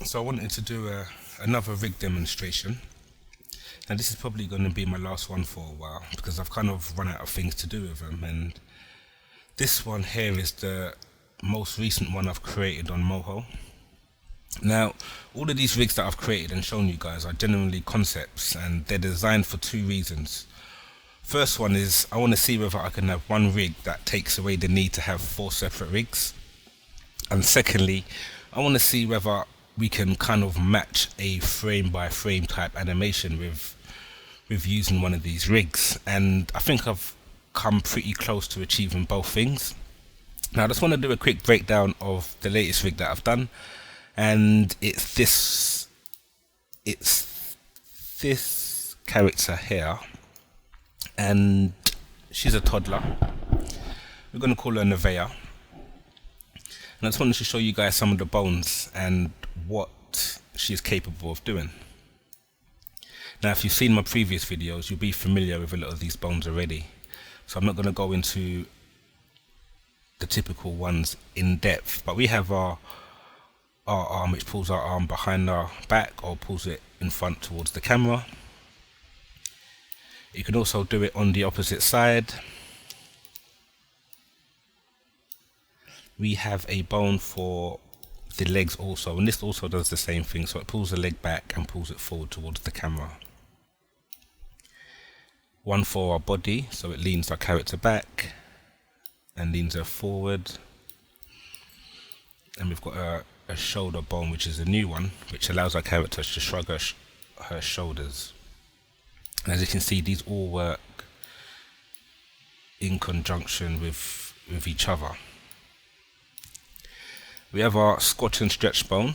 So I wanted to do another rig demonstration. Now this is probably going to be my last one for a while because I've kind of run out of things to do with them, and this one here is the most recent one I've created on Moho. Now all of these rigs that I've created and shown you guys are genuinely concepts, and they're designed for two reasons. First one is I want to see whether I can have one rig that takes away the need to have four separate rigs, and secondly I want to see whether we can kind of match a frame by frame type animation with using one of these rigs, and I think I've come pretty close to achieving both things. Now I just want to do a quick breakdown of the latest rig that I've done, and it's this character here, and she's a toddler. We're going to call her Nevea, and I just wanted to show you guys some of the bones and what she's capable of doing. Now if you've seen my previous videos, you'll be familiar with a lot of these bones already, so I'm not going to go into the typical ones in depth, but we have our arm which pulls our arm behind our back or pulls it in front towards the camera. You can also do it on the opposite side. We have a bone for the legs also, and this also does the same thing, so it pulls the leg back and pulls it forward towards the camera. One for our body, so it leans our character back and leans her forward. And we've got a shoulder bone, which is a new one, which allows our character to shrug her shoulders. And as you can see, these all work in conjunction with each other. We have our squat and stretch bone,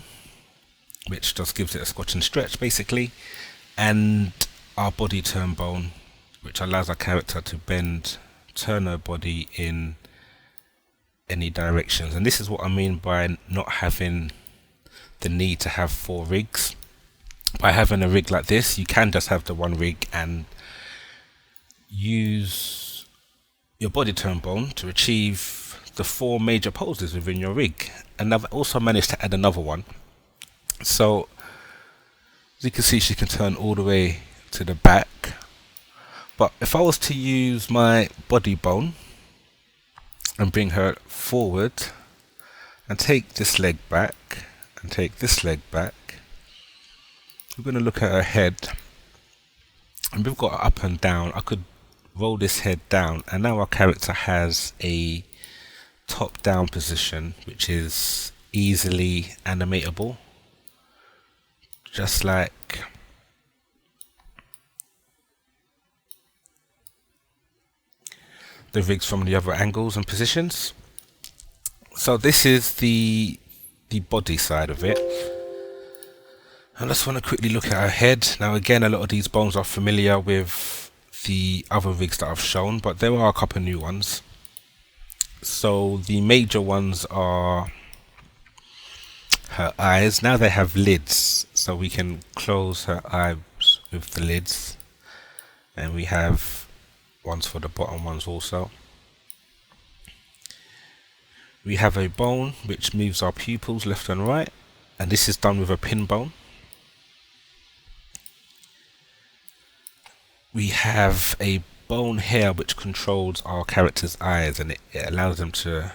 which just gives it a squat and stretch basically, and our body turn bone, which allows our character to turn her body in any directions. And this is what I mean by not having the need to have four rigs. By having a rig like this, you can just have the one rig and use your body turn bone to achieve the four major poses within your rig. And I've also managed to add another one, so as you can see, she can turn all the way to the back. But if I was to use my body bone and bring her forward and take this leg back and take this leg back, we're going to look at her head, and we've got her up and down. I could roll this head down, and now our character has a top down position which is easily animatable, just like the rigs from the other angles and positions. So this is the body side of it. I just want to quickly look at her head. Now again, a lot of these bones are familiar with the other rigs that I've shown, but there are a couple of new ones. So the major ones are her eyes. Now they have lids, so we can close her eyes with the lids, and we have ones for the bottom ones also. We have a bone which moves our pupils left and right, and this is done with a pin bone. We have a bone here which controls our character's eyes, and it allows them to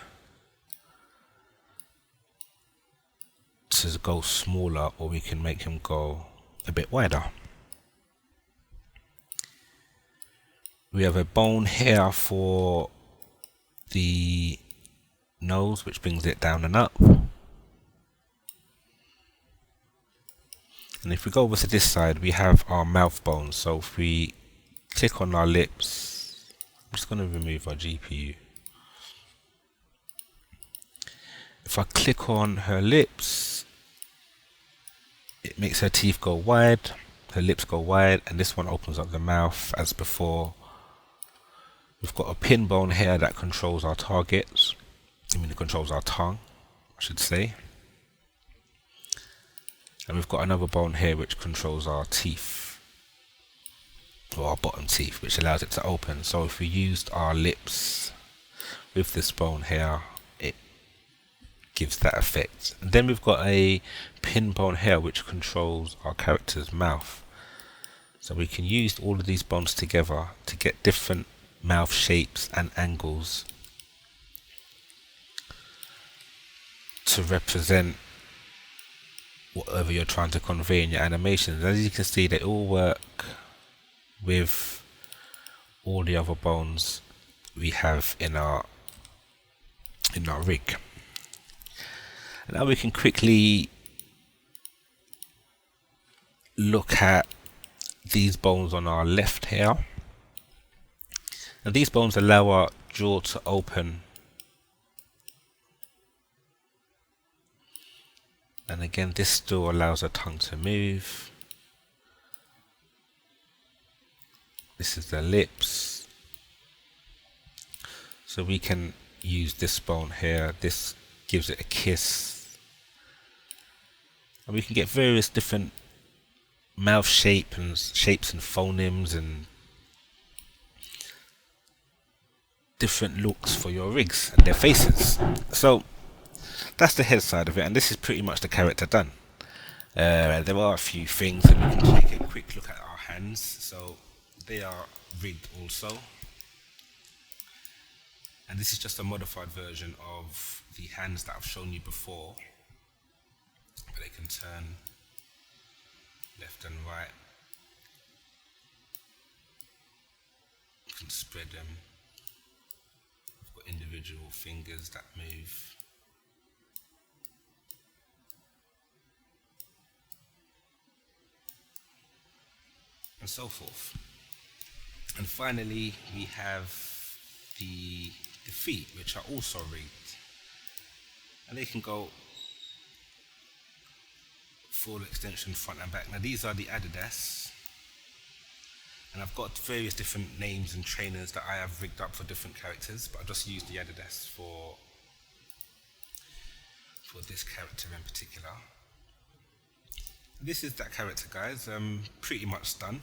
go smaller, or we can make him go a bit wider. We have a bone here for the nose, which brings it down and up. And if we go over to this side, we have our mouth bone. So if we click on our lips, I'm just going to remove our GPU. If I click on her lips, it makes her teeth go wide, her lips go wide, and this one opens up the mouth as before. We've got a pin bone here that controls our targets. It controls our tongue, I should say. And we've got another bone here which controls our teeth, or our bottom teeth, which allows it to open. So if we used our lips with this bone here, it gives that effect. And then we've got a pin bone here which controls our character's mouth. So we can use all of these bones together to get different mouth shapes and angles to represent whatever you're trying to convey in your animations. As you can see, they all work with all the other bones we have in our rig. And now we can quickly look at these bones on our left here. And these bones allow our jaw to open. And again, this still allows our tongue to move. This is the lips. So we can use this bone here. This gives it a kiss. And we can get various different mouth shapes and phonemes and different looks for your rigs and their faces. So that's the head side of it, and this is pretty much the character done. There are a few things, and we can take a quick look at our hands. So they are rigged also, and this is just a modified version of the hands that I've shown you before, but they can turn left and right. You can spread them. I've got individual fingers that move. And so forth. And finally, we have the feet, which are also rigged, and they can go full extension front and back. Now these are the Adidas, and I've got various different names and trainers that I have rigged up for different characters, but I've just used the Adidas for this character in particular. This is that character, guys. Pretty much done.